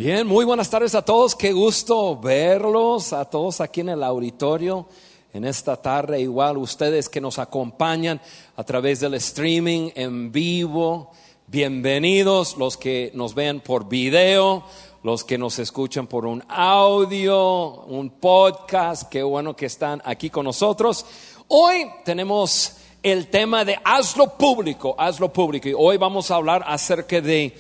Bien, muy buenas tardes a todos, qué gusto verlos, a todos aquí en el auditorio en esta tarde, igual ustedes que nos acompañan a través del streaming en vivo, bienvenidos, los que nos ven por video, los que nos escuchan por un audio, un podcast, qué bueno que están aquí con nosotros. Hoy tenemos el tema de hazlo público, y hoy vamos a hablar acerca de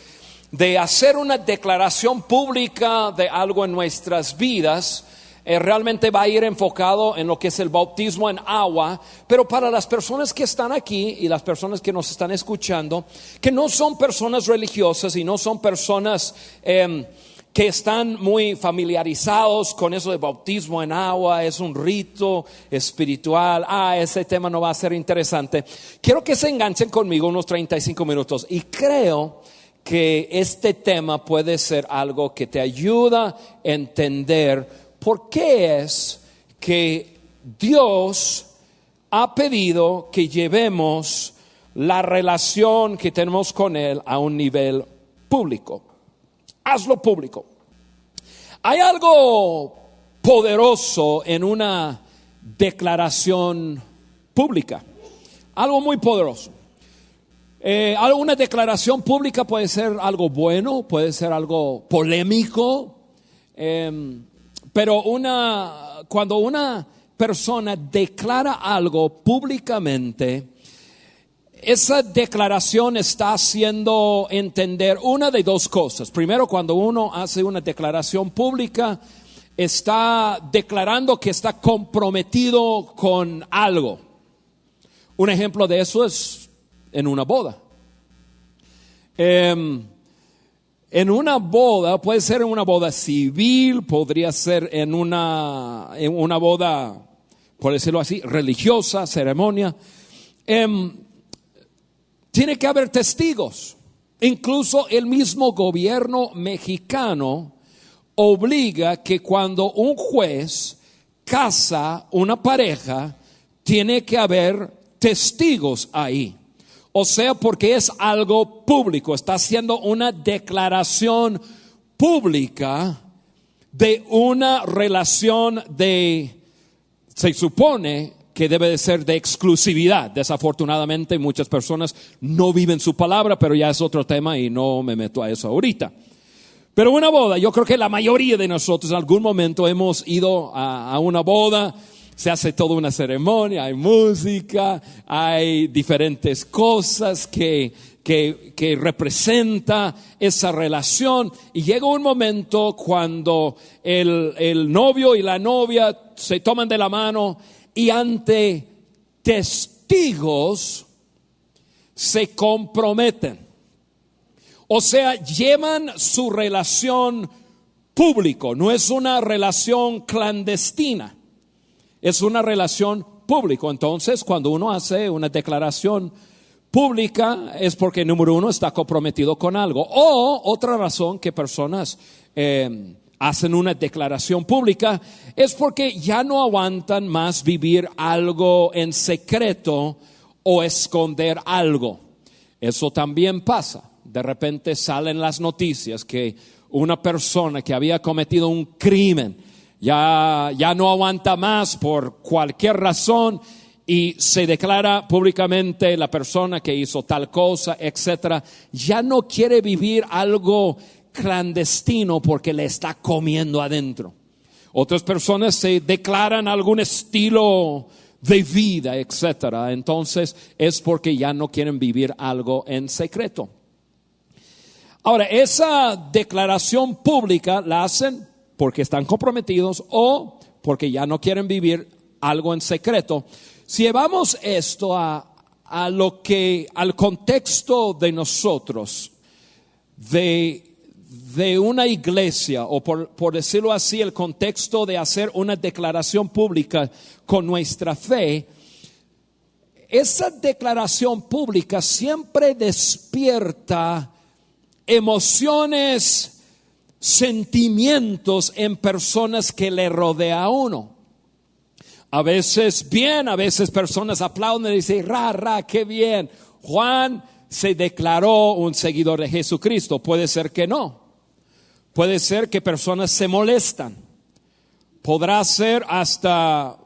hacer una declaración pública de algo en nuestras vidas. Realmente va a ir enfocado en lo que es el bautismo en agua, pero para las personas que están aquí y las personas que nos están escuchando, que no son personas religiosas y no son personas que están muy familiarizados con eso de bautismo en agua, es un rito espiritual, ese tema no va a ser interesante. Quiero que se enganchen conmigo unos 35 minutos y creo que este tema puede ser algo que te ayuda a entender por qué es que Dios ha pedido que llevemos la relación que tenemos con Él a un nivel público. Hazlo público. Hay algo poderoso en una declaración pública, algo muy poderoso. Alguna declaración pública puede ser algo bueno, puede ser algo polémico, pero cuando una persona declara algo públicamente, esa declaración está haciendo entender una de dos cosas. Primero, cuando uno hace una declaración pública, está declarando que está comprometido con algo. Un ejemplo de eso es en una boda. En una boda, puede ser en una boda civil, podría ser en una boda, por decirlo así, religiosa, ceremonia. Tiene que haber testigos. Incluso el mismo gobierno mexicano obliga que cuando un juez casa una pareja, tiene que haber testigos ahí. O sea, porque es algo público, está haciendo una declaración pública de una relación se supone que debe de ser de exclusividad. Desafortunadamente muchas personas no viven su palabra, pero ya es otro tema y no me meto a eso ahorita. Pero una boda, yo creo que la mayoría de nosotros en algún momento hemos ido a una boda. Se hace toda una ceremonia, hay música, hay diferentes cosas que representa esa relación. Y llega un momento cuando el novio y la novia se toman de la mano y ante testigos se comprometen. O sea, llevan su relación público, no es una relación clandestina. Es una relación pública. Entonces, cuando uno hace una declaración pública es porque, número uno, está comprometido con algo. O otra razón que personas hacen una declaración pública es porque ya no aguantan más vivir algo en secreto o esconder algo. Eso también pasa. De repente salen las noticias que una persona que había cometido un crimen ya no aguanta más por cualquier razón y se declara públicamente la persona que hizo tal cosa, etcétera. Ya no quiere vivir algo clandestino porque le está comiendo adentro. Otras personas se declaran algún estilo de vida, etcétera. Entonces es porque ya no quieren vivir algo en secreto. Ahora, esa declaración pública la hacen porque están comprometidos o porque ya no quieren vivir algo en secreto. Si llevamos esto al contexto de nosotros, de una iglesia, o por decirlo así, el contexto de hacer una declaración pública con nuestra fe, esa declaración pública siempre despierta emociones, sentimientos en personas que le rodea a uno. A veces bien, a veces personas aplauden y dicen, qué bien, Juan se declaró un seguidor de Jesucristo. Puede ser que no. Puede ser que personas se molestan. Podrá ser hasta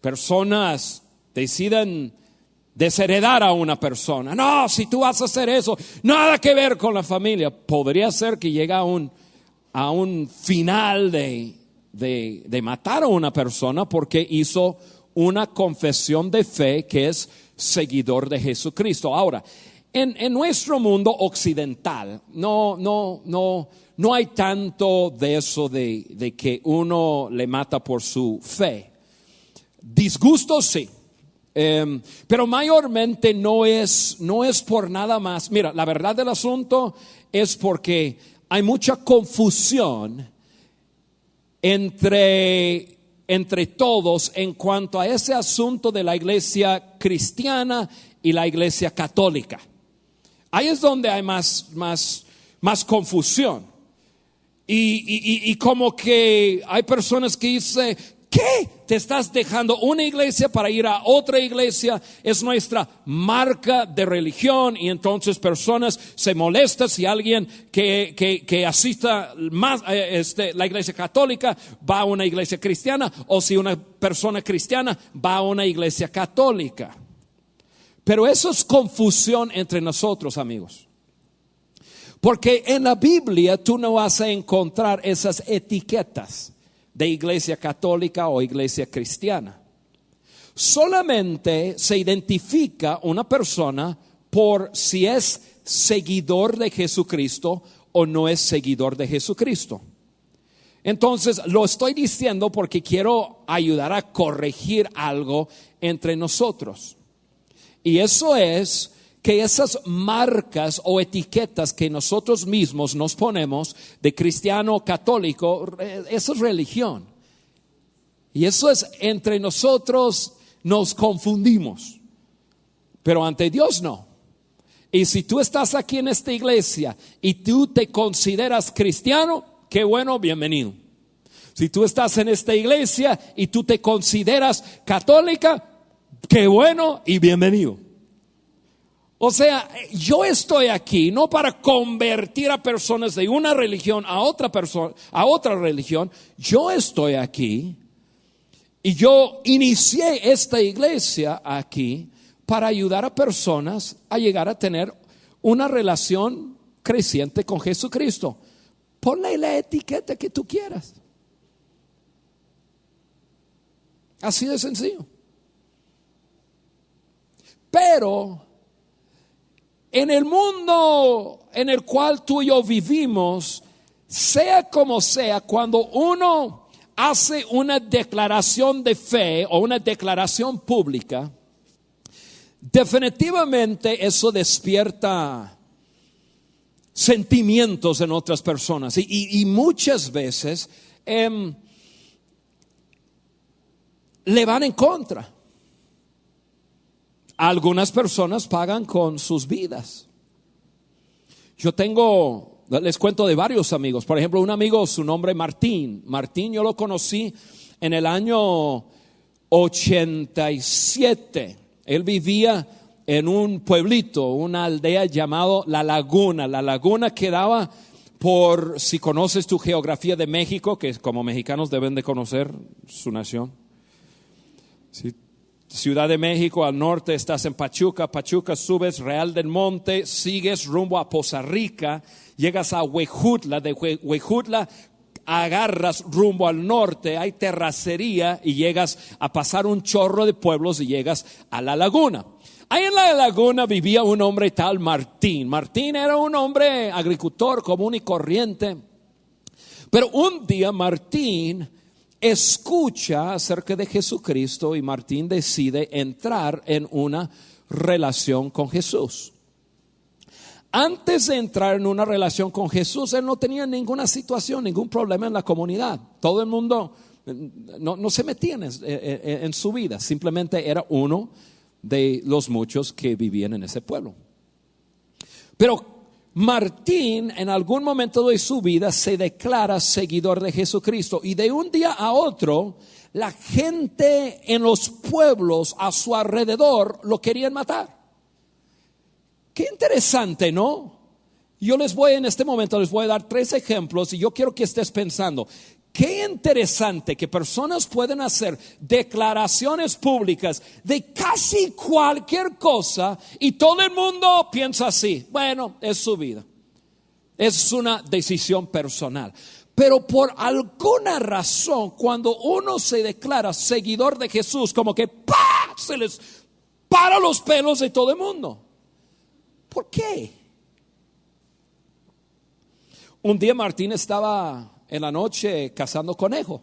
personas decidan desheredar a una persona. No, si tú vas a hacer eso, nada que ver con la familia. Podría ser que llegue a un final de matar a una persona porque hizo una confesión de fe que es seguidor de Jesucristo. Ahora, en nuestro mundo occidental no hay tanto de eso de que uno le mata por su fe. Disgusto sí, pero mayormente no es por nada más. Mira, la verdad del asunto es porque hay mucha confusión entre todos en cuanto a ese asunto de la iglesia cristiana y la iglesia católica. Ahí es donde hay más confusión. Y como que hay personas que dicen, ¿qué? Te estás dejando una iglesia para ir a otra iglesia. Es nuestra marca de religión. Y entonces personas se molestan si alguien que asista más la iglesia católica va a una iglesia cristiana, o si una persona cristiana va a una iglesia católica. Pero eso es confusión entre nosotros, amigos. Porque en la Biblia tú no vas a encontrar esas etiquetas de iglesia católica o iglesia cristiana. Solamente se identifica una persona por si es seguidor de Jesucristo o no es seguidor de Jesucristo. Entonces lo estoy diciendo porque quiero ayudar a corregir algo entre nosotros. Y eso es que esas marcas o etiquetas que nosotros mismos nos ponemos de cristiano o católico, eso es religión. Y eso es, entre nosotros nos confundimos, pero ante Dios no. Y si tú estás aquí en esta iglesia y tú te consideras cristiano, qué bueno, bienvenido. Si tú estás en esta iglesia y tú te consideras católica, qué bueno y bienvenido. O sea, yo estoy aquí no para convertir a personas de una religión a otra religión. Yo estoy aquí y yo inicié esta iglesia aquí para ayudar a personas a llegar a tener una relación creciente con Jesucristo. Ponle la etiqueta que tú quieras. Así de sencillo. Pero en el mundo en el cual tú y yo vivimos, sea como sea, cuando uno hace una declaración de fe o una declaración pública, definitivamente eso despierta sentimientos en otras personas y muchas veces le van en contra. Algunas personas pagan con sus vidas. Les cuento de varios amigos. Por ejemplo, un amigo, su nombre es Martín. Martín yo lo conocí en el año 87. Él vivía en un pueblito, una aldea llamado La Laguna. La Laguna quedaba por, si conoces tu geografía de México, que como mexicanos deben de conocer su nación. ¿Sí? Ciudad de México, al norte estás en Pachuca, subes Real del Monte, sigues rumbo a Poza Rica, llegas a Huejutla, de Huejutla agarras rumbo al norte, hay terracería y llegas a pasar un chorro de pueblos y llegas a La Laguna. Ahí en La Laguna vivía un hombre tal Martín. Martín era un hombre agricultor común y corriente, pero un día Martín escucha acerca de Jesucristo y Martín decide entrar en una relación con Jesús. Antes de entrar en una relación con Jesús, él no tenía ninguna situación, ningún problema en la comunidad. Todo el mundo no se metía en su vida, simplemente era uno de los muchos que vivían en ese pueblo. Pero Martín en algún momento de su vida se declara seguidor de Jesucristo y de un día a otro la gente en los pueblos a su alrededor lo querían matar. Qué interesante, ¿no? Yo en este momento les voy a dar 3 ejemplos y yo quiero que estés pensando, qué interesante que personas pueden hacer declaraciones públicas de casi cualquier cosa y todo el mundo piensa así. Bueno, es su vida, es una decisión personal. Pero por alguna razón, cuando uno se declara seguidor de Jesús, como que ¡pah!, se les para los pelos de todo el mundo. ¿Por qué? Un día Martín estaba en la noche cazando conejo.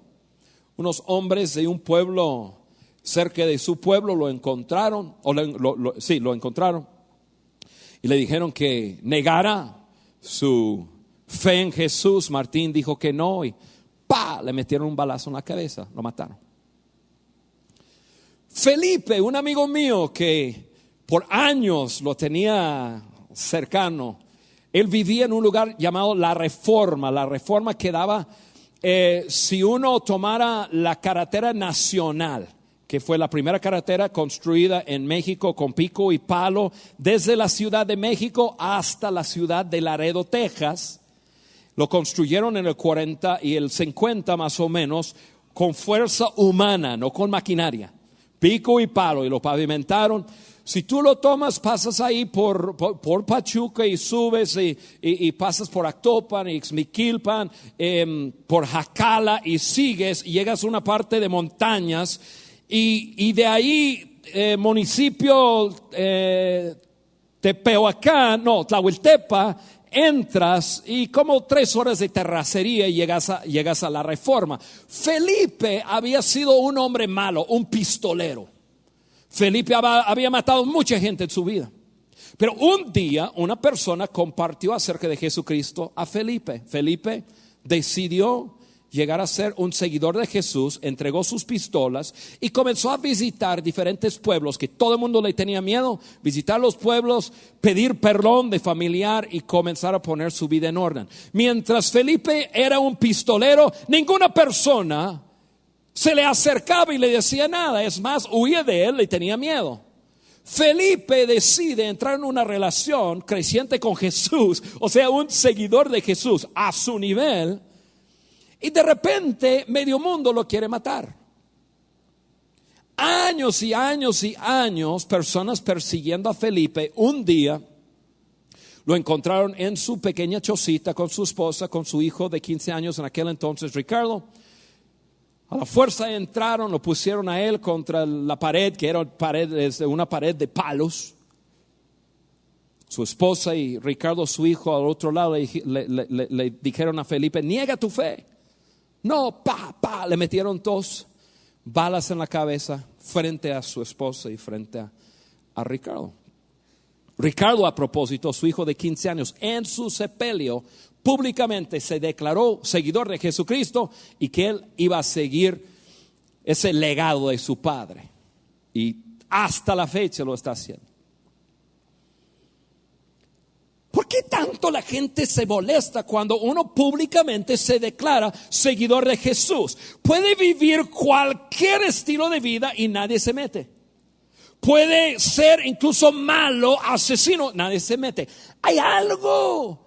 Unos hombres de un pueblo cerca de su pueblo lo encontraron, lo encontraron y le dijeron que negara su fe en Jesús. Martín dijo que no y le metieron un balazo en la cabeza, lo mataron. Felipe, un amigo mío que por años lo tenía cercano, él vivía en un lugar llamado La Reforma quedaba, si uno tomara la carretera nacional, que fue la primera carretera construida en México con pico y palo, desde la Ciudad de México hasta la ciudad de Laredo, Texas. Lo construyeron en el 40 y el 50 más o menos, con fuerza humana, no con maquinaria, pico y palo, y lo pavimentaron. Si tú lo tomas, pasas ahí por Pachuca y subes y pasas por Actopan y Ixmiquilpan, por Jacala y sigues y llegas a una parte de montañas y de ahí municipio Tlahueltepa, entras y como 3 horas de terracería y llegas a La Reforma. Felipe había sido un hombre malo, un pistolero. Felipe había matado mucha gente en su vida. Pero un día una persona compartió acerca de Jesucristo a Felipe. Felipe decidió llegar a ser un seguidor de Jesús, entregó sus pistolas y comenzó a visitar diferentes pueblos que todo el mundo le tenía miedo. Visitar los pueblos, pedir perdón de familiar y comenzar a poner su vida en orden. Mientras Felipe era un pistolero, ninguna persona se le acercaba y le decía nada. Es más, huía de él, le tenía miedo. Felipe decide entrar en una relación creciente con Jesús, o sea, un seguidor de Jesús a su nivel, y de repente medio mundo lo quiere matar. Años y años y años, personas persiguiendo a Felipe. Un día lo encontraron en su pequeña chocita con su esposa, con su hijo de 15 años en aquel entonces, Ricardo. A la fuerza entraron, lo pusieron a él contra la pared, que era una pared de palos. Su esposa y Ricardo, su hijo, al otro lado le dijeron a Felipe: niega tu fe. No, le metieron 2 balas en la cabeza frente a su esposa y frente a Ricardo. Ricardo, a propósito, su hijo de 15 años, en su sepelio públicamente se declaró seguidor de Jesucristo y que él iba a seguir ese legado de su padre, y hasta la fecha lo está haciendo. ¿Por qué tanto la gente se molesta cuando uno públicamente se declara seguidor de Jesús? Puede vivir cualquier estilo de vida y nadie se mete. Puede ser incluso malo, asesino, nadie se mete. Hay algo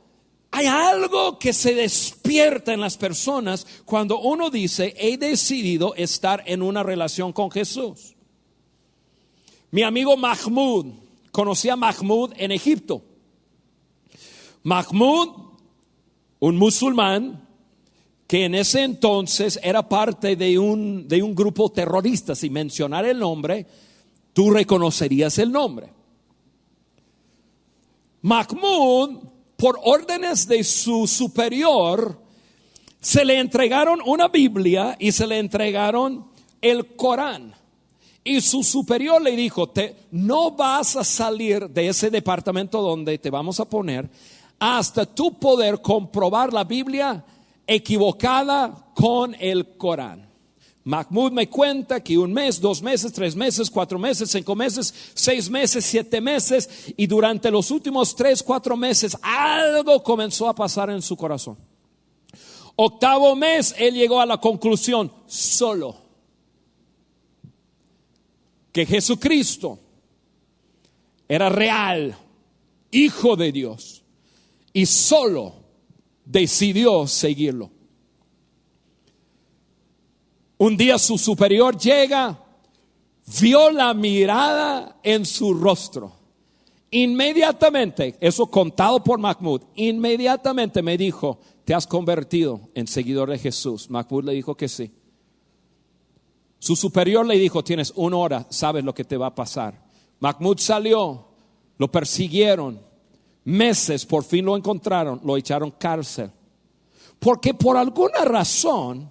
que se despierta en las personas cuando uno dice: he decidido estar en una relación con Jesús. Mi amigo Mahmoud, conocí a Mahmoud en Egipto. Mahmoud, un musulmán que en ese entonces era parte de un grupo terrorista. Sin mencionar el nombre, tú reconocerías el nombre. Mahmoud, por órdenes de su superior, se le entregaron una Biblia y se le entregaron el Corán. Y su superior le dijo: no vas a salir de ese departamento donde te vamos a poner hasta tú poder comprobar la Biblia equivocada con el Corán. Mahmoud me cuenta que 1 mes, 2 meses, 3 meses, 4 meses, 5 meses, 6 meses, 7 meses, y durante los últimos 3, 4 meses algo comenzó a pasar en su corazón. 8º mes, él llegó a la conclusión solo que Jesucristo era real, Hijo de Dios, y solo decidió seguirlo. Un día su superior llega, vio la mirada en su rostro. Inmediatamente, eso contado por Mahmoud, inmediatamente me dijo: ¿te has convertido en seguidor de Jesús? Mahmoud le dijo que sí. Su superior le dijo: tienes 1 hora, sabes lo que te va a pasar. Mahmoud salió, lo persiguieron, meses, por fin lo encontraron, lo echaron cárcel. Porque por alguna razón,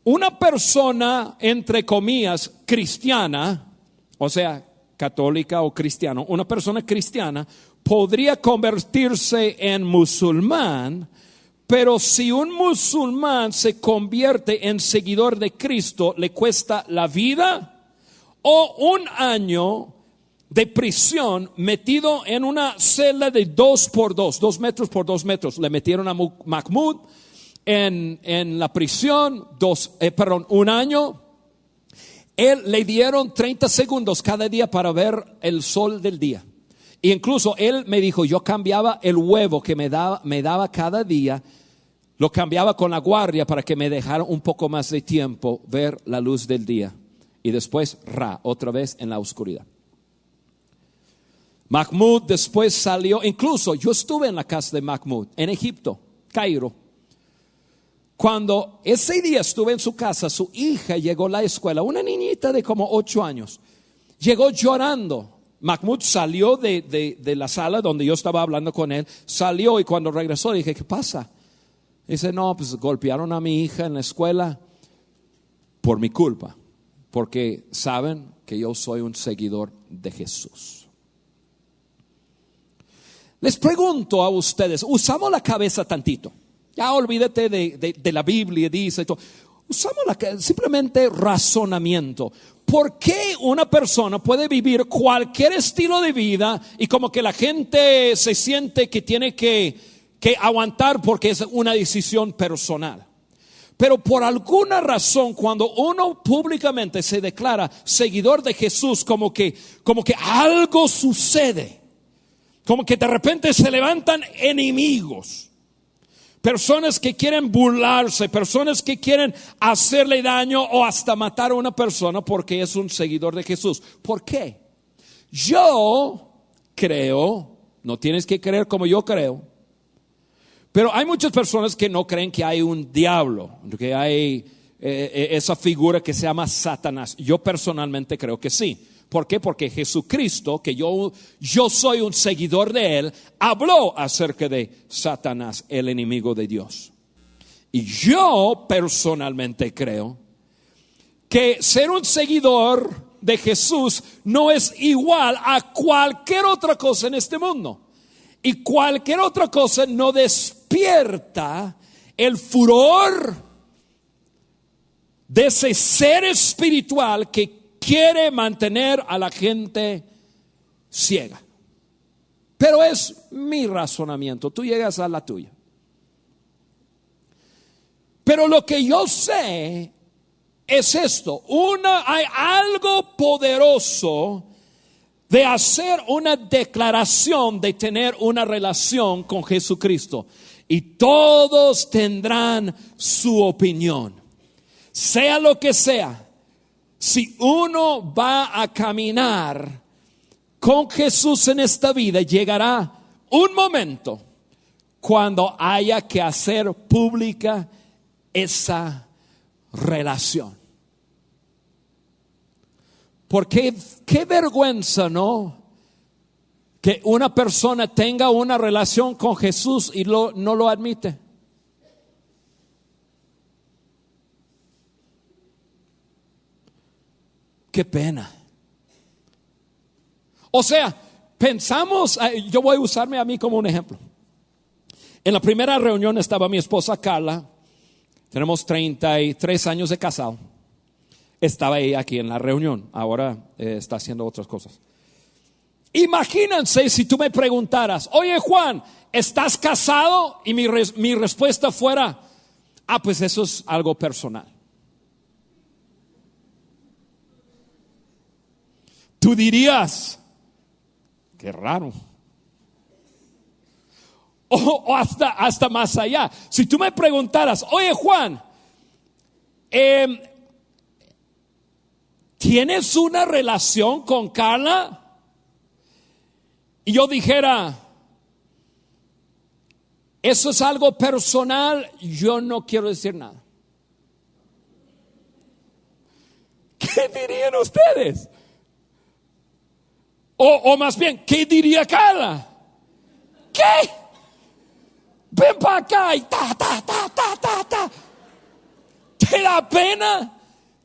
una persona, entre comillas, cristiana, o sea, católica o cristiano, una persona cristiana podría convertirse en musulmán, pero si un musulmán se convierte en seguidor de Cristo, le cuesta la vida o 1 año de prisión, metido en una celda de 2 por 2, 2 metros por 2 metros. Le metieron a Mahmoud en la prisión 1 año. Él le dieron 30 segundos cada día para ver el sol del día. E incluso él me dijo: yo cambiaba el huevo que me daba cada día, lo cambiaba con la guardia para que me dejara un poco más de tiempo ver la luz del día. Y después otra vez en la oscuridad. Mahmoud después salió. Incluso yo estuve en la casa de Mahmoud en Egipto, Cairo. Cuando ese día estuve en su casa, su hija llegó a la escuela, una niñita de como 8 años. Llegó llorando. Mahmoud salió de la sala donde yo estaba hablando con él. Salió, y cuando regresó dije: ¿qué pasa? Dice: no, pues golpearon a mi hija en la escuela por mi culpa, porque saben que yo soy un seguidor de Jesús. Les pregunto a ustedes, usamos la cabeza tantito. Ya olvídate de la Biblia, dice todo. Usamos simplemente razonamiento. ¿Por qué una persona puede vivir cualquier estilo de vida y como que la gente se siente que tiene que aguantar porque es una decisión personal? Pero por alguna razón, cuando uno públicamente se declara seguidor de Jesús, como que algo sucede. Como que de repente se levantan enemigos. Personas que quieren burlarse, personas que quieren hacerle daño o hasta matar a una persona porque es un seguidor de Jesús. ¿Por qué? Yo creo, no tienes que creer como yo creo, pero hay muchas personas que no creen que hay un diablo, que hay esa figura que se llama Satanás. Yo personalmente creo que sí. ¿Por qué? Porque Jesucristo, que yo soy un seguidor de Él, habló acerca de Satanás, el enemigo de Dios. Y yo personalmente creo que ser un seguidor de Jesús no es igual a cualquier otra cosa en este mundo. Y cualquier otra cosa no despierta el furor de ese ser espiritual que quiere mantener a la gente ciega. Pero es mi razonamiento, tú llegas a la tuya. Pero lo que yo sé es esto: hay algo poderoso de hacer una declaración de tener una relación con Jesucristo. Y todos tendrán su opinión, sea lo que sea. Si uno va a caminar con Jesús en esta vida, llegará un momento cuando haya que hacer pública esa relación. Porque qué vergüenza, ¿no? Que una persona tenga una relación con Jesús y no lo admite. Qué pena. O sea, pensamos, yo voy a usarme a mí como un ejemplo. En la primera reunión estaba mi esposa Carla. Tenemos 33 años de casado. Estaba ella aquí en la reunión. Ahora está haciendo otras cosas. Imagínense si tú me preguntaras: oye Juan, ¿estás casado? Y mi respuesta fuera: pues eso es algo personal. Tú dirías: qué raro. o hasta más allá. Si tú me preguntaras, oye Juan, ¿tienes una relación con Carla? Y yo dijera, eso es algo personal, yo no quiero decir nada. ¿Qué dirían ustedes? O más bien, ¿qué diría Carla? ¿Qué? Ven para acá y ta. ¿Te da pena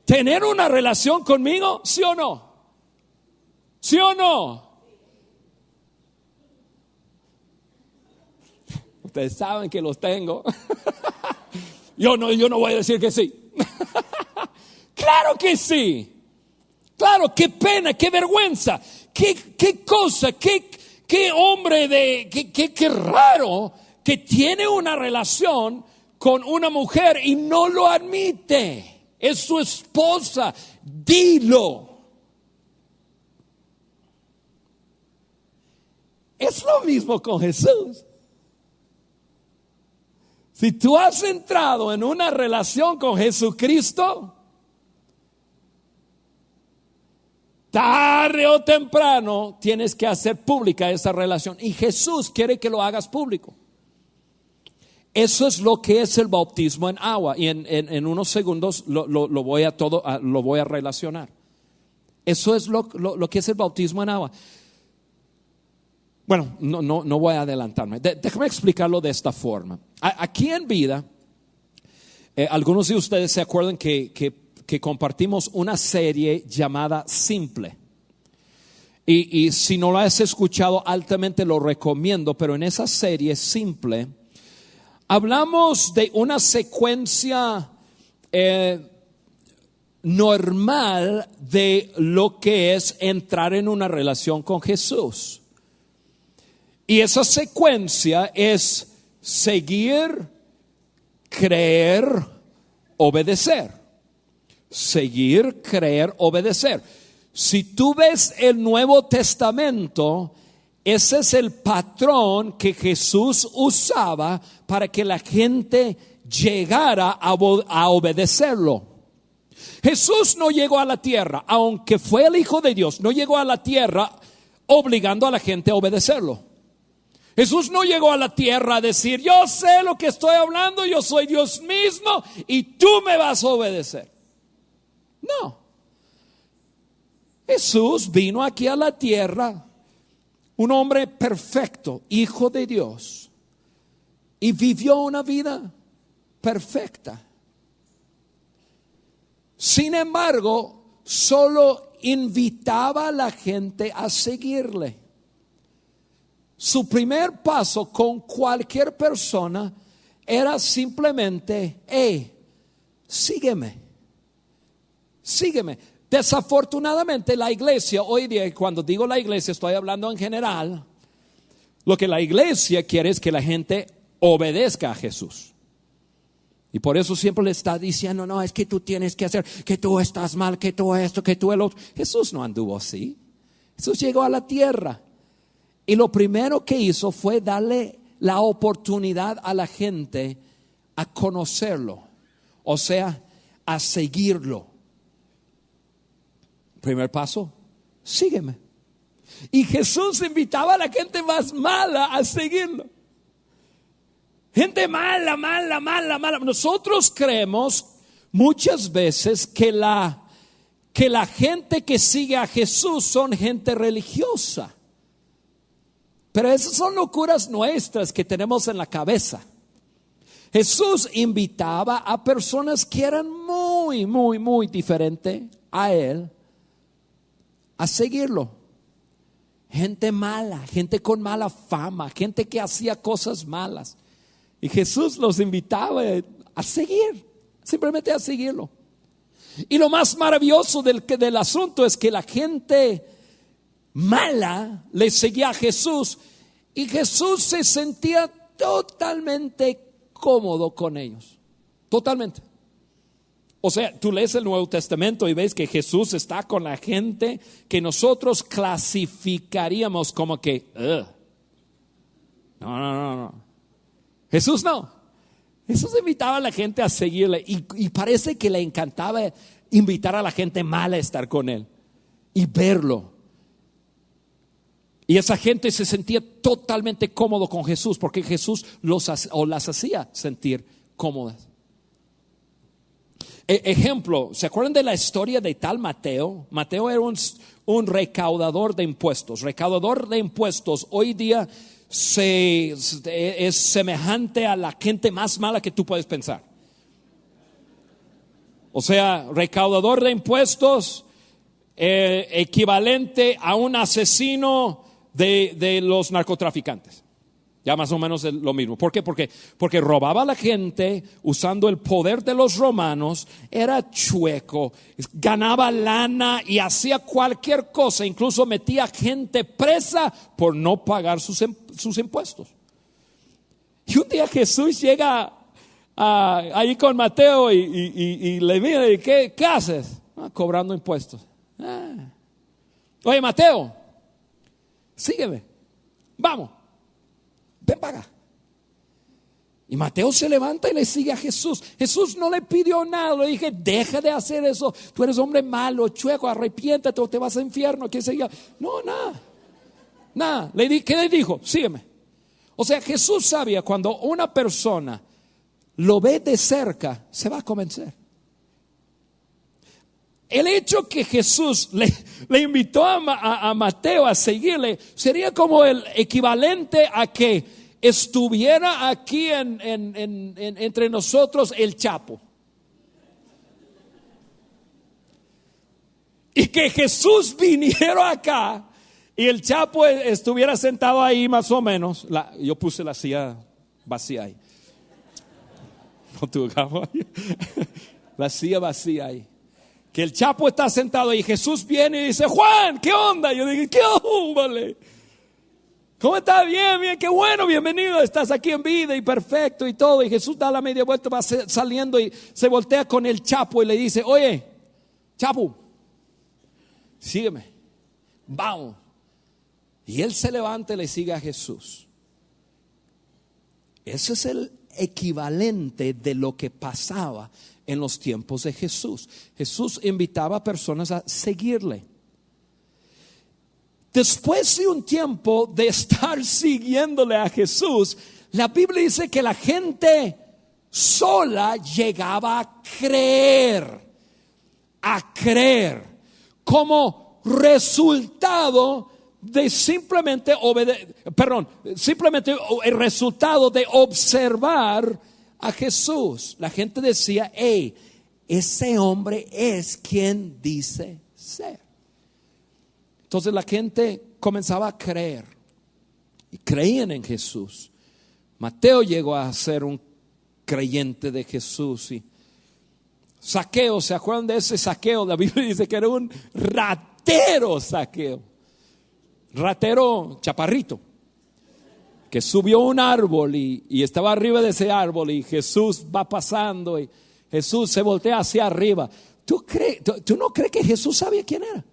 tener una relación conmigo? ¿Sí o no? ¿Sí o no? Ustedes saben que los tengo. Yo no voy a decir que sí. Claro que sí. Claro, qué pena, qué vergüenza. Qué cosa, qué hombre qué raro que tiene una relación con una mujer y no lo admite. Es su esposa. Dilo. Es lo mismo con Jesús. Si tú has entrado en una relación con Jesucristo, tarde o temprano tienes que hacer pública esa relación. Y Jesús quiere que lo hagas público. Eso es lo que es el bautismo en agua. Y en unos segundos lo voy a relacionar. Eso es lo que es el bautismo en agua. Bueno, no voy a adelantarme. Déjame explicarlo de esta forma. Aquí en Vida, algunos de ustedes se acuerdan que compartimos una serie llamada Simple. Y si no lo has escuchado, altamente lo recomiendo. Pero en esa serie Simple, hablamos de una secuencia normal de lo que es entrar en una relación con Jesús. Y esa secuencia es seguir, creer, obedecer. Seguir, creer, obedecer. Si tú ves el Nuevo Testamento, ese es el patrón que Jesús usaba para que la gente llegara a obedecerlo. Jesús no llegó a la tierra, aunque fue el Hijo de Dios, no llegó a la tierra obligando a la gente a obedecerlo. Jesús no llegó a la tierra a decir, yo sé lo que estoy hablando, yo soy Dios mismo y tú me vas a obedecer. No. Jesús vino aquí a la tierra, un hombre perfecto, Hijo de Dios, y vivió una vida perfecta. Sin embargo, solo invitaba a la gente a seguirle. Su primer paso con cualquier persona era simplemente, sígueme. Sígueme. Desafortunadamente la iglesia hoy día, y cuando digo la iglesia estoy hablando en general, lo que la iglesia quiere es que la gente obedezca a Jesús. Y por eso siempre le está diciendo, no, es que tú tienes que hacer, que tú estás mal, que tú esto, que tú el otro. Jesús no anduvo así. Jesús llegó a la tierra. Y lo primero que hizo fue darle la oportunidad a la gente a conocerlo. O sea, a seguirlo. Primer paso, sígueme. Y Jesús invitaba a la gente más mala a seguirlo. Gente mala. Nosotros creemos muchas veces que la gente que sigue a Jesús son gente religiosa. Pero esas son locuras nuestras que tenemos en la cabeza. Jesús invitaba a personas que eran muy diferentes a Él a seguirlo. Gente mala, gente con mala fama, gente que hacía cosas malas. Y Jesús los invitaba a seguir, simplemente a seguirlo. Y lo más maravilloso del asunto es que la gente mala le seguía a Jesús y Jesús se sentía totalmente cómodo con ellos. Totalmente. O sea, tú lees el Nuevo Testamento y ves que Jesús está con la gente que nosotros clasificaríamos como que no. Jesús no. Jesús invitaba a la gente a seguirle y parece que le encantaba invitar a la gente mala a estar con él y verlo. Y esa gente se sentía totalmente cómodo con Jesús porque Jesús las hacía sentir cómodas. Ejemplo, ¿se acuerdan de la historia de tal Mateo? Mateo era un recaudador de impuestos. Recaudador de impuestos hoy día es semejante a la gente más mala que tú puedes pensar. O sea, recaudador de impuestos, equivalente a un asesino de los narcotraficantes. Ya más o menos lo mismo. ¿Por qué? Porque robaba a la gente usando el poder de los romanos, era chueco, ganaba lana y hacía cualquier cosa, incluso metía gente presa por no pagar sus impuestos. Y un día Jesús llega ahí con Mateo y le mira y ¿qué haces? Cobrando impuestos. Oye, Mateo, sígueme, vamos. Ven para acá. Y Mateo se levanta y le sigue a Jesús. Jesús no le pidió nada. Le dije, deja de hacer eso. Tú eres hombre malo, chueco, arrepiéntate o te vas al infierno. ¿Qué sé yo? No, nada. ¿Qué le dijo? Sígueme. O sea, Jesús sabía cuando una persona lo ve de cerca, se va a convencer. El hecho que Jesús le invitó a Mateo a seguirle sería como el equivalente a que estuviera aquí entre nosotros el Chapo. Y que Jesús viniera acá y el Chapo estuviera sentado ahí más o menos. Yo puse la silla vacía ahí. No tuve la silla vacía ahí. Que el Chapo está sentado y Jesús viene y dice, Juan, ¿qué onda? Yo dije, ¿qué onda, vale? ¿Cómo estás? Bien, qué bueno, bienvenido, estás aquí en vida y perfecto y todo. Y Jesús da la media vuelta, va saliendo y se voltea con el Chapo y le dice, oye, Chapo, sígueme, vamos. Y él se levanta y le sigue a Jesús. Ese es el equivalente de lo que pasaba en los tiempos de Jesús. Jesús invitaba a personas a seguirle. Después de un tiempo de estar siguiéndole a Jesús, la Biblia dice que la gente sola llegaba a creer como resultado de simplemente el resultado de observar a Jesús. La gente decía, hey, ese hombre es quien dice ser. Entonces la gente comenzaba a creer y creían en Jesús. Mateo llegó a ser un creyente de Jesús. Y Zaqueo, ¿se acuerdan de ese Zaqueo? La Biblia dice que era un ratero Zaqueo, ratero chaparrito, que subió un árbol y estaba arriba de ese árbol y Jesús va pasando y Jesús se voltea hacia arriba. ¿Tú no crees que Jesús sabía quién era?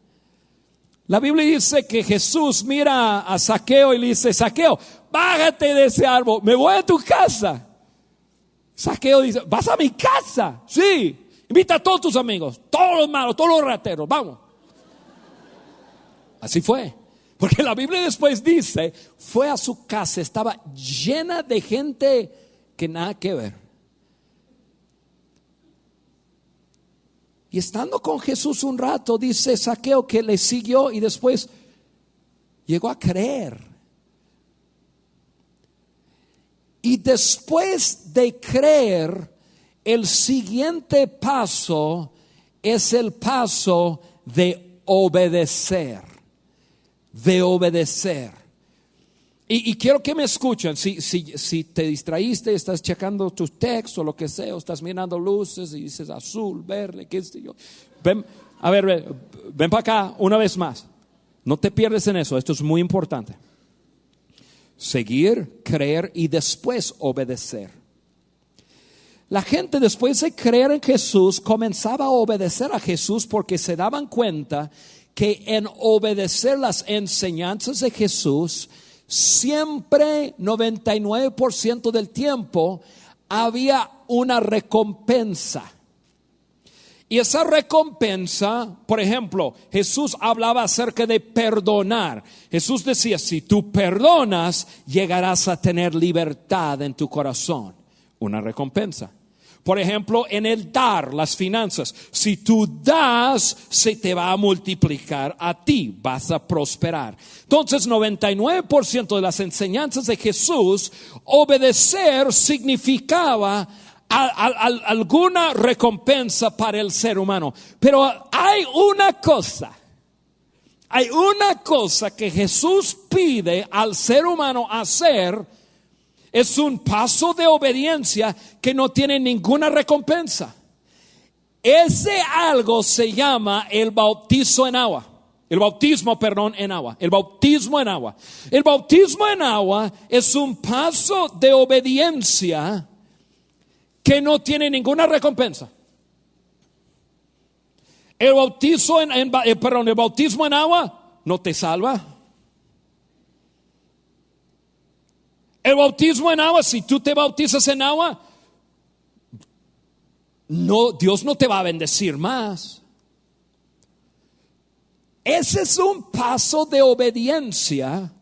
La Biblia dice que Jesús mira a Zaqueo y le dice, Zaqueo, bájate de ese árbol, me voy a tu casa. Zaqueo dice, ¿vas a mi casa? Sí, invita a todos tus amigos, todos los malos, todos los rateros, vamos. Así fue. Porque la Biblia después dice, fue a su casa, estaba llena de gente que nada que ver. Y estando con Jesús un rato, dice Zaqueo que le siguió y después llegó a creer. Y después de creer, el siguiente paso es el paso de obedecer. Y quiero que me escuchen. Si te distraíste, estás checando tus textos o lo que sea, o estás mirando luces y dices azul, verde, qué sé yo. Ven para acá una vez más. No te pierdes en eso, esto es muy importante. Seguir, creer y después obedecer. La gente después de creer en Jesús comenzaba a obedecer a Jesús porque se daban cuenta que en obedecer las enseñanzas de Jesús siempre 99% del tiempo había una recompensa. Y esa recompensa, por ejemplo, Jesús hablaba acerca de perdonar. Jesús decía, si tú perdonas, llegarás a tener libertad en tu corazón. Una recompensa. Por ejemplo, en el dar, las finanzas. Si tú das, se te va a multiplicar a ti, vas a prosperar. Entonces, 99% de las enseñanzas de Jesús, obedecer significaba alguna recompensa para el ser humano. Pero hay una cosa que Jesús pide al ser humano hacer. Es un paso de obediencia que no tiene ninguna recompensa. Ese algo se llama el bautismo en agua. El bautismo en agua. El bautismo en agua. El bautismo en agua es un paso de obediencia que no tiene ninguna recompensa. El bautismo en agua no te salva. El bautismo en agua, si tú te bautizas en agua, no, Dios no te va a bendecir más. Ese es un paso de obediencia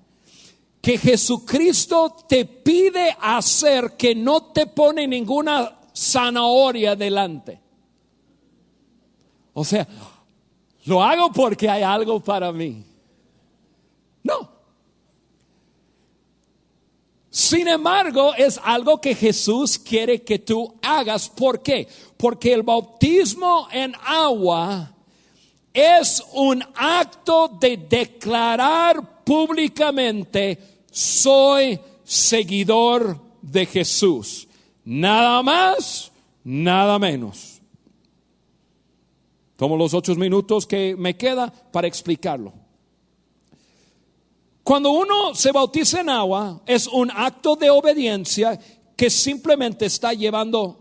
que Jesucristo te pide hacer, que no te pone ninguna zanahoria delante. O sea, lo hago porque hay algo para mí. No. Sin embargo, es algo que Jesús quiere que tú hagas. ¿Por qué? Porque el bautismo en agua es un acto de declarar públicamente: soy seguidor de Jesús. Nada más, nada menos. Tomo los 8 minutos que me queda para explicarlo. Cuando uno se bautiza en agua, es un acto de obediencia que simplemente está llevando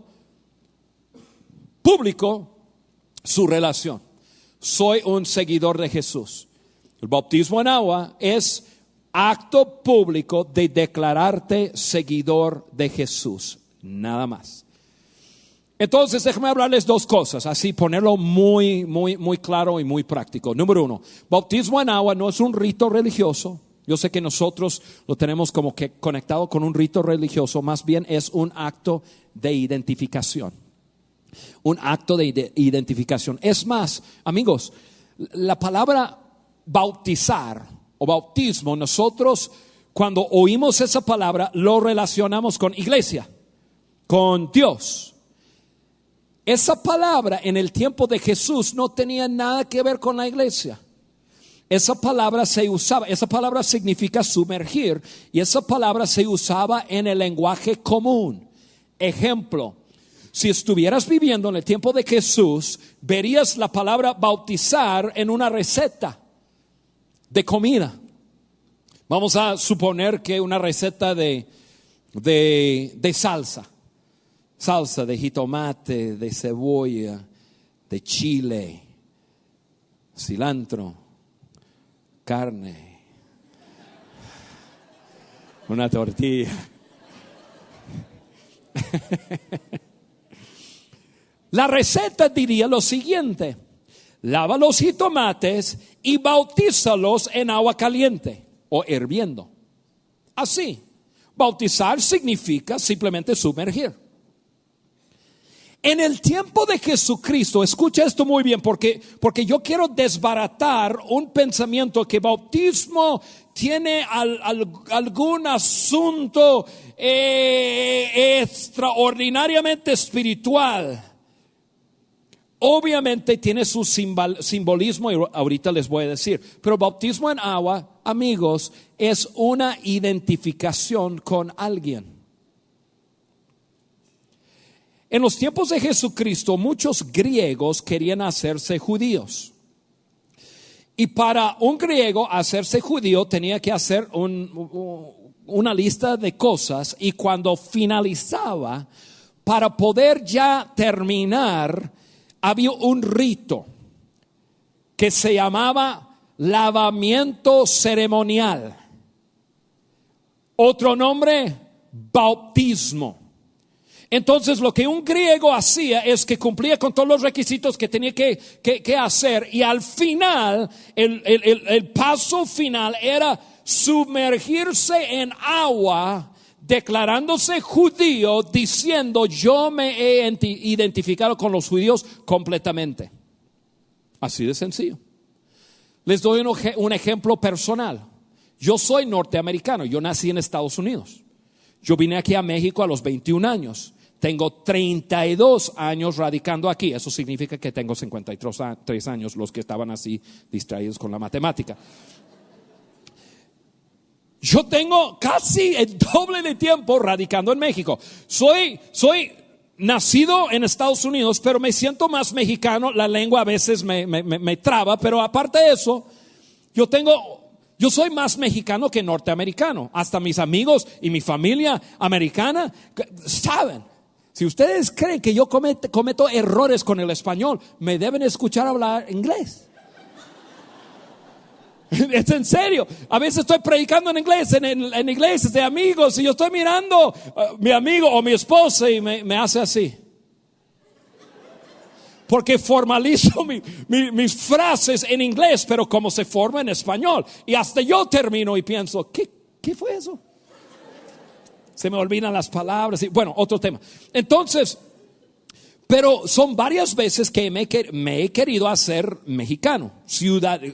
público su relación. Soy un seguidor de Jesús. El bautismo en agua es acto público de declararte seguidor de Jesús. Nada más. Entonces, déjame hablarles 2 cosas, así ponerlo muy claro y muy práctico. Número 1, bautismo en agua no es un rito religioso. Yo sé que nosotros lo tenemos como que conectado con un rito religioso, más bien es un acto de identificación. Un acto de identificación. Es más, amigos, la palabra bautizar o bautismo, nosotros cuando oímos esa palabra lo relacionamos con iglesia, con Dios. Esa palabra en el tiempo de Jesús no tenía nada que ver con la iglesia. Esa palabra se usaba, esa palabra significa sumergir, y esa palabra se usaba en el lenguaje común. Ejemplo, si estuvieras viviendo en el tiempo de Jesús, verías la palabra bautizar en una receta de comida. Vamos a suponer que una receta de salsa de jitomate, de cebolla, de chile, cilantro, carne, una tortilla. La receta diría lo siguiente: lava los jitomates y bautízalos en agua caliente o hirviendo. Así, bautizar significa simplemente sumergir. En el tiempo de Jesucristo, escucha esto muy bien, porque yo quiero desbaratar un pensamiento que bautismo tiene algún asunto extraordinariamente espiritual. Obviamente tiene su simbolismo y ahorita les voy a decir, pero bautismo en agua, amigos, es una identificación con alguien. En los tiempos de Jesucristo, muchos griegos querían hacerse judíos. Y para un griego hacerse judío tenía que hacer una lista de cosas. Y cuando finalizaba, para poder ya terminar, había un rito que se llamaba lavamiento ceremonial. Otro nombre, bautismo. Entonces lo que un griego hacía es que cumplía con todos los requisitos que tenía que hacer, y al final el paso final era sumergirse en agua, declarándose judío, diciendo: yo me he identificado con los judíos completamente. Así de sencillo. Les doy un ejemplo personal. Yo soy norteamericano, yo nací en Estados Unidos. Yo vine aquí a México a los 21 años. Tengo 32 años radicando aquí. Eso significa que tengo 53 años, los que estaban así distraídos con la matemática. Yo tengo casi el doble de tiempo radicando en México. Soy nacido en Estados Unidos, pero me siento más mexicano. La lengua a veces me traba, pero aparte de eso, yo soy más mexicano que norteamericano. Hasta mis amigos y mi familia americana saben. Si ustedes creen que yo cometo errores con el español, me deben escuchar hablar inglés. Es en serio. A veces estoy predicando en inglés, en iglesias de amigos, y yo estoy mirando mi amigo o mi esposa y me hace así. Porque formalizo mis frases en inglés, pero como se forma en español. Y hasta yo termino y pienso: ¿qué fue eso? Se me olvidan las palabras. Y bueno, otro tema. Entonces, pero son varias veces que me he querido hacer mexicano,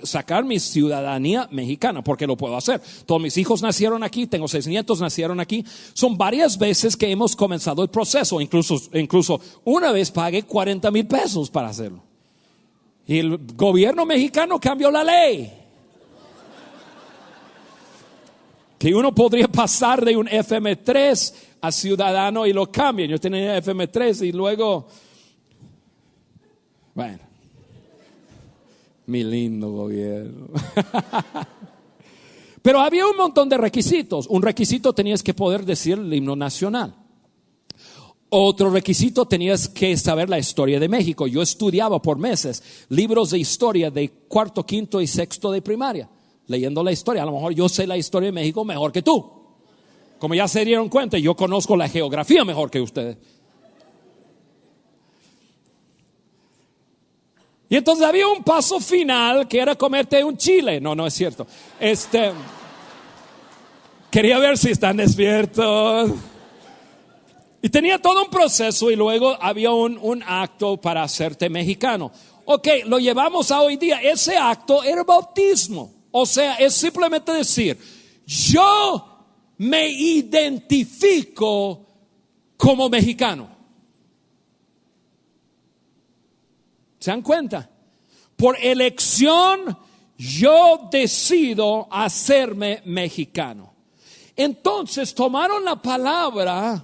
sacar mi ciudadanía mexicana, porque lo puedo hacer. Todos mis hijos nacieron aquí, tengo 6 nietos, nacieron aquí. Son varias veces que hemos comenzado el proceso. Incluso una vez pagué 40,000 pesos para hacerlo. Y el gobierno mexicano cambió la ley. Que uno podría pasar de un FM3 a ciudadano y lo cambian. Yo tenía FM3 y luego, bueno, mi lindo gobierno. Pero había un montón de requisitos. Un requisito: tenías que poder decir el himno nacional. Otro requisito: tenías que saber la historia de México. Yo estudiaba por meses libros de historia de 4º, 5º y 6º de primaria, leyendo la historia. A lo mejor yo sé la historia de México mejor que tú. Como ya se dieron cuenta, yo conozco la geografía mejor que ustedes. Y entonces había un paso final que era comerte un chile. No es cierto. Quería ver si están despiertos. Y tenía todo un proceso, y luego había un acto para hacerte mexicano. Ok, lo llevamos a hoy día. Ese acto era bautismo. O sea, es simplemente decir: yo me identifico como mexicano. ¿Se dan cuenta? Por elección yo decido hacerme mexicano. Entonces tomaron la palabra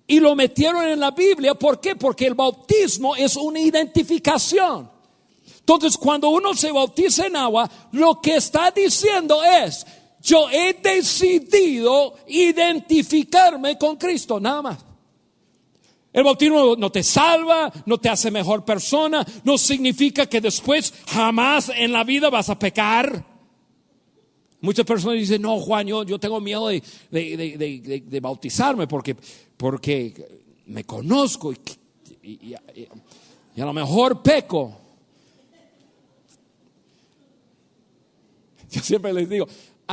y lo metieron en la Biblia. ¿Por qué? Porque el bautismo es una identificación. Entonces, cuando uno se bautiza en agua, lo que está diciendo es: yo he decidido identificarme con Cristo, nada más. El bautismo no te salva, no te hace mejor persona, no significa que después jamás en la vida vas a pecar. Muchas personas dicen: no, Juan, yo tengo miedo de bautizarme porque me conozco y a lo mejor peco. Yo siempre les digo: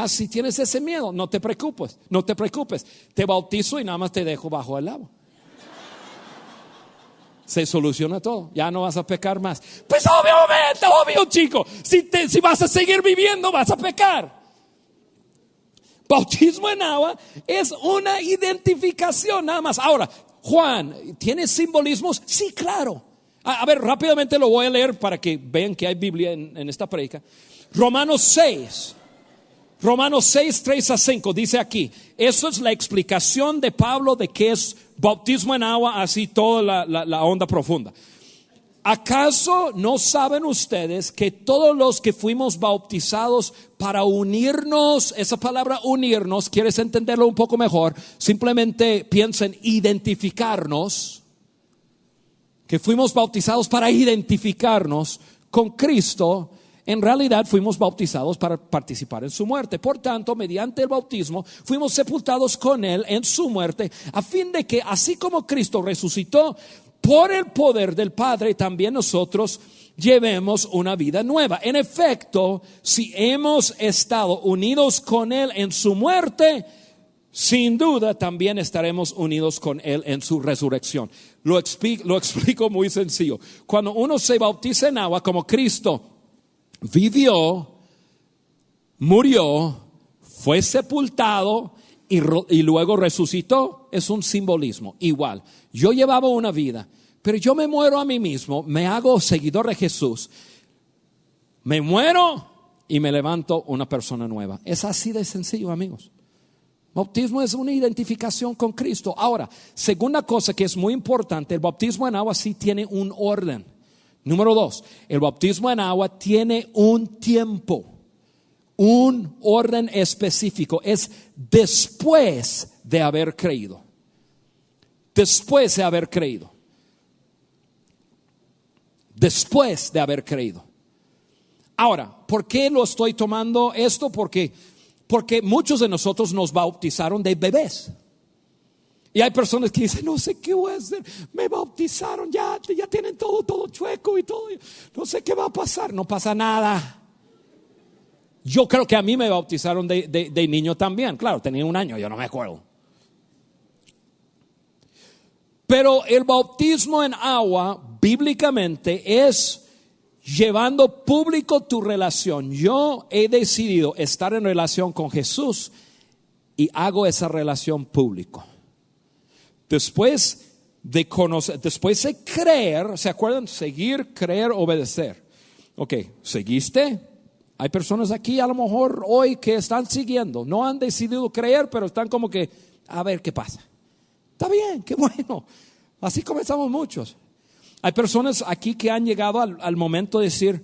si tienes ese miedo, no te preocupes. Te bautizo y nada más te dejo bajo el agua. Se soluciona todo, ya no vas a pecar más. Pues obvio, chico. Si vas a seguir viviendo, vas a pecar. Bautismo en agua es una identificación nada más. Ahora, Juan, ¿tiene simbolismos? Sí, claro. A ver, rápidamente lo voy a leer para que vean que hay Biblia en esta predica. Romanos 6, 3-5 dice aquí. Eso es la explicación de Pablo de qué es bautismo en agua, así toda la onda profunda. ¿Acaso no saben ustedes que todos los que fuimos bautizados para unirnos, esa palabra unirnos, quieres entenderlo un poco mejor, simplemente piensa en identificarnos, que fuimos bautizados para identificarnos con Cristo? En realidad fuimos bautizados para participar en su muerte. Por tanto, mediante el bautismo fuimos sepultados con Él en su muerte, a fin de que así como Cristo resucitó por el poder del Padre, también nosotros llevemos una vida nueva. En efecto, si hemos estado unidos con Él en su muerte, sin duda también estaremos unidos con Él en su resurrección. Lo explico muy sencillo. Cuando uno se bautiza en agua, como Cristo vivió, murió, fue sepultado y luego resucitó, es un simbolismo. Igual, yo llevaba una vida, pero yo me muero a mí mismo, me hago seguidor de Jesús, me muero y me levanto una persona nueva. Es así de sencillo, amigos. Bautismo es una identificación con Cristo. Ahora, segunda cosa que es muy importante, el bautismo en agua sí tiene un orden. Número 2, el bautismo en agua tiene un tiempo, un orden específico. Es después de haber creído. Después de haber creído. Después de haber creído. Ahora, ¿por qué lo estoy tomando esto? Porque muchos de nosotros nos bautizaron de bebés. Y hay personas que dicen, no sé qué voy a hacer, me bautizaron, ya tienen todo chueco y todo, no sé qué va a pasar. No pasa nada. Yo creo que a mí me bautizaron de niño también. Claro, tenía 1 año, yo no me acuerdo. Pero el bautismo en agua, bíblicamente, es llevando público tu relación. Yo he decidido estar en relación con Jesús y hago esa relación público. Después de conocer, después de creer, ¿se acuerdan? Seguir, creer, obedecer. Ok, ¿seguiste? Hay personas aquí a lo mejor hoy que están siguiendo, no han decidido creer, pero están como que, a ver qué pasa. Está bien, qué bueno. Así comenzamos muchos. Hay personas aquí que han llegado al momento de decir,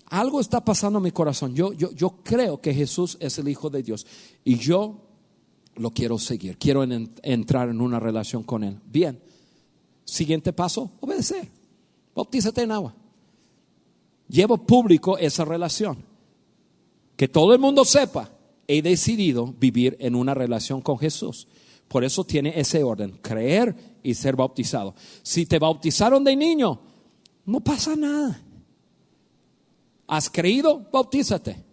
algo está pasando en mi corazón. Yo creo que Jesús es el Hijo de Dios y yo lo quiero seguir, quiero entrar en una relación con Él. Bien, siguiente paso, obedecer. Bautízate en agua. Llevo público esa relación. Que todo el mundo sepa, he decidido vivir en una relación con Jesús. Por eso tiene ese orden, creer y ser bautizado. Si te bautizaron de niño, no pasa nada. ¿Has creído? Bautízate.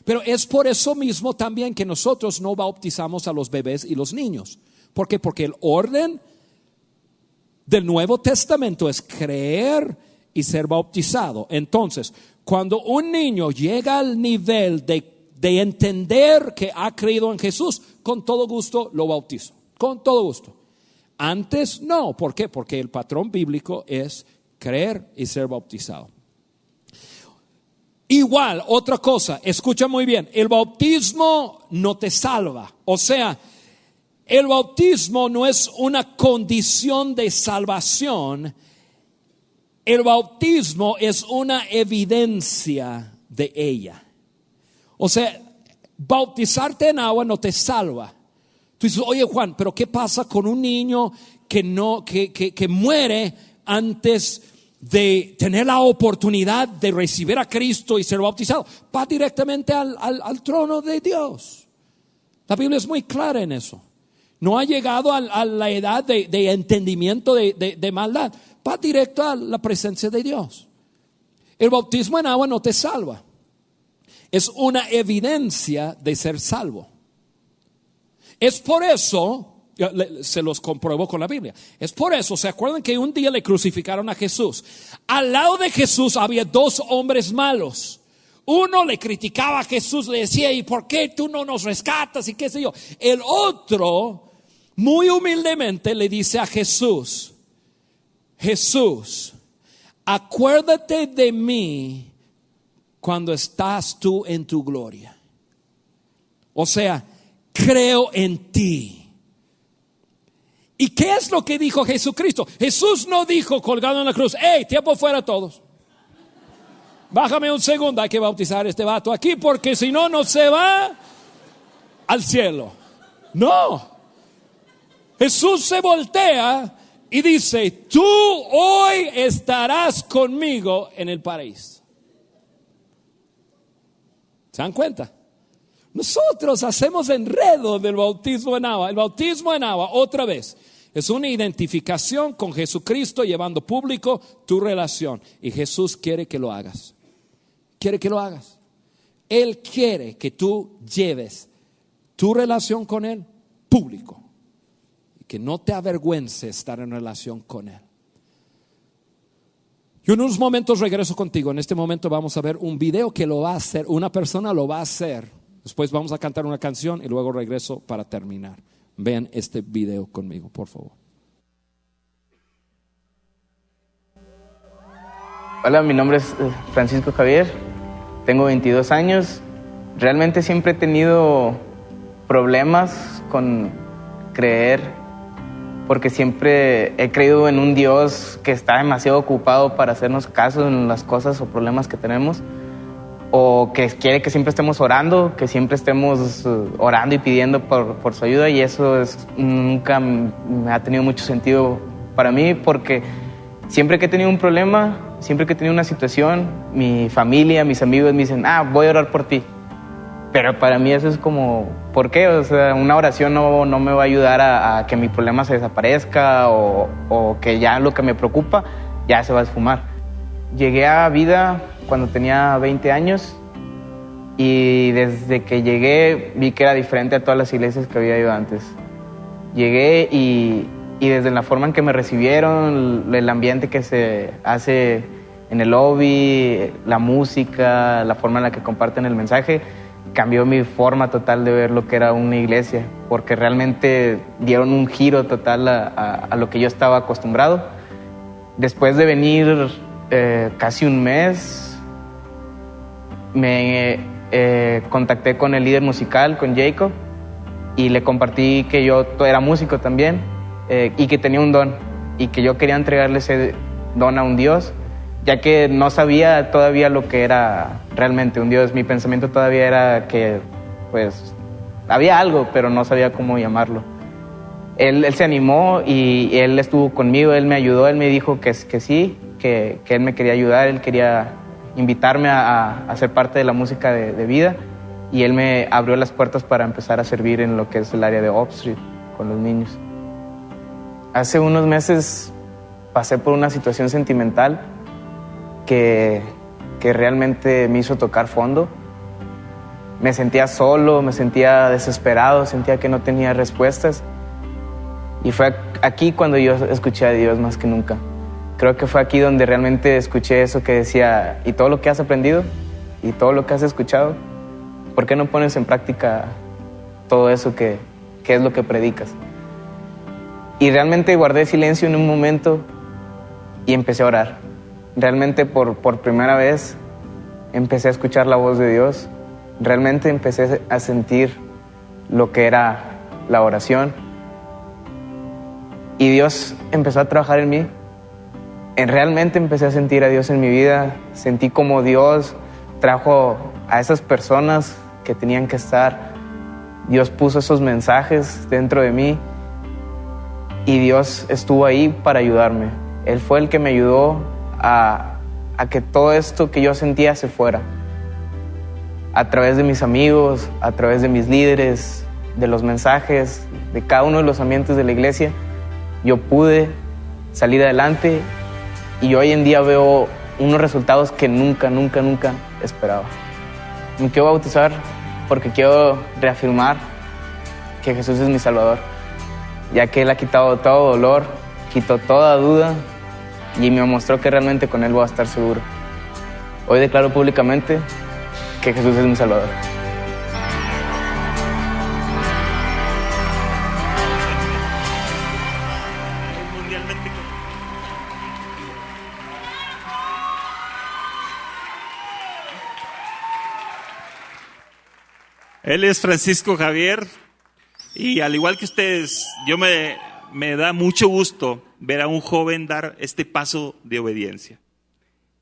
Pero es por eso mismo también que nosotros no bautizamos a los bebés y los niños. ¿Por qué? Porque el orden del Nuevo Testamento es creer y ser bautizado. Entonces, cuando un niño llega al nivel de entender que ha creído en Jesús, con todo gusto lo bautizo. Con todo gusto. Antes no. ¿Por qué? Porque el patrón bíblico es creer y ser bautizado. Igual, otra cosa, escucha muy bien, el bautismo no te salva. O sea, el bautismo no es una condición de salvación. El bautismo es una evidencia de ella. O sea, bautizarte en agua no te salva. Tú dices, oye Juan, pero ¿qué pasa con un niño que muere antes de tener la oportunidad de recibir a Cristo y ser bautizado? Va directamente al trono de Dios. La Biblia es muy clara en eso. No ha llegado a la edad de entendimiento de maldad. Va directo a la presencia de Dios. El bautismo en agua no te salva. Es una evidencia de ser salvo. Es por eso, se los compruebo con la Biblia. Es por eso, ¿se acuerdan que un día le crucificaron a Jesús? Al lado de Jesús había 2 hombres malos. Uno le criticaba a Jesús, le decía, ¿y por qué tú no nos rescatas? Y qué sé yo. El otro, muy humildemente, le dice a Jesús, Jesús, acuérdate de mí cuando estás tú en tu gloria. O sea, creo en ti. ¿Y qué es lo que dijo Jesucristo? Jesús no dijo colgado en la cruz, hey, tiempo fuera todos. Bájame un segundo, hay que bautizar a este vato aquí porque si no, no se va al cielo. No. Jesús se voltea y dice, tú hoy estarás conmigo en el paraíso. ¿Se dan cuenta? Nosotros hacemos enredo del bautismo en agua. El bautismo en agua, otra vez, es una identificación con Jesucristo, llevando público tu relación. Y Jesús quiere que lo hagas. Quiere que lo hagas. Él quiere que tú lleves tu relación con Él público. Y que no te avergüence estar en relación con Él. Yo en unos momentos regreso contigo. En este momento vamos a ver un video que lo va a hacer. Una persona lo va a hacer. Después vamos a cantar una canción y luego regreso para terminar. Vean este video conmigo, por favor. Hola, mi nombre es Francisco Javier, tengo 22 años. Realmente siempre he tenido problemas con creer, porque siempre he creído en un Dios que está demasiado ocupado para hacernos caso en las cosas o problemas que tenemos, o que quiere que siempre estemos orando, que siempre estemos orando y pidiendo por su ayuda, y eso nunca me ha tenido mucho sentido para mí, porque siempre que he tenido un problema, siempre que he tenido una situación, mi familia, mis amigos me dicen, voy a orar por ti. Pero para mí eso es como, ¿por qué? O sea, una oración no me va a ayudar a que mi problema se desaparezca o que ya lo que me preocupa ya se va a esfumar. Llegué a Vida cuando tenía 20 años y desde que llegué vi que era diferente a todas las iglesias que había ido antes. Llegué y desde la forma en que me recibieron, el ambiente que se hace en el lobby, la música, la forma en la que comparten el mensaje, cambió mi forma total de ver lo que era una iglesia, porque realmente dieron un giro total a lo que yo estaba acostumbrado. Después de venir casi un mes, me contacté con el líder musical, con Jacob, y le compartí que yo era músico también y que tenía un don y que yo quería entregarle ese don a un Dios, ya que no sabía todavía lo que era realmente un Dios. Mi pensamiento todavía era que pues había algo, pero no sabía cómo llamarlo. Él se animó y él estuvo conmigo, él me ayudó, él me dijo que sí, que él me quería ayudar, él quería invitarme a ser parte de la música de Vida, y él me abrió las puertas para empezar a servir en lo que es el área de Oak Street con los niños. Hace unos meses pasé por una situación sentimental que realmente me hizo tocar fondo. Me sentía solo, me sentía desesperado, sentía que no tenía respuestas. Y fue aquí cuando yo escuché a Dios más que nunca. Creo que fue aquí donde realmente escuché eso que decía, y todo lo que has aprendido, y todo lo que has escuchado, ¿por qué no pones en práctica todo eso que es lo que predicas? Y realmente guardé silencio en un momento y empecé a orar. Realmente por primera vez empecé a escuchar la voz de Dios. Realmente empecé a sentir lo que era la oración. Y Dios empezó a trabajar en mí. Realmente empecé a sentir a Dios en mi vida. Sentí como Dios trajo a esas personas que tenían que estar. Dios puso esos mensajes dentro de mí. Y Dios estuvo ahí para ayudarme. Él fue el que me ayudó a que todo esto que yo sentía se fuera. A través de mis amigos, a través de mis líderes, de los mensajes, de cada uno de los ambientes de la iglesia, yo pude salir adelante y hoy en día veo unos resultados que nunca esperaba. Me quiero bautizar porque quiero reafirmar que Jesús es mi Salvador, ya que Él ha quitado todo dolor, quitó toda duda y me mostró que realmente con Él voy a estar seguro. Hoy declaro públicamente que Jesús es mi Salvador. Él es Francisco Javier y al igual que ustedes, me da mucho gusto ver a un joven dar este paso de obediencia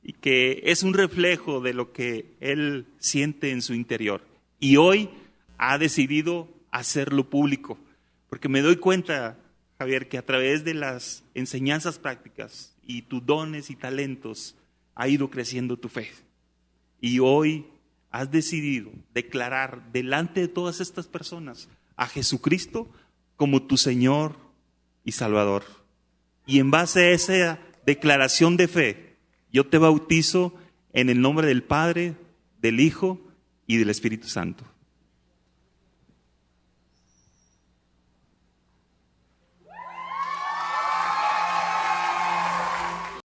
y que es un reflejo de lo que él siente en su interior y hoy ha decidido hacerlo público, porque me doy cuenta Javier, que a través de las enseñanzas prácticas y tus dones y talentos ha ido creciendo tu fe. Y hoy has decidido declarar delante de todas estas personas a Jesucristo como tu Señor y Salvador. Y en base a esa declaración de fe, yo te bautizo en el nombre del Padre, del Hijo y del Espíritu Santo.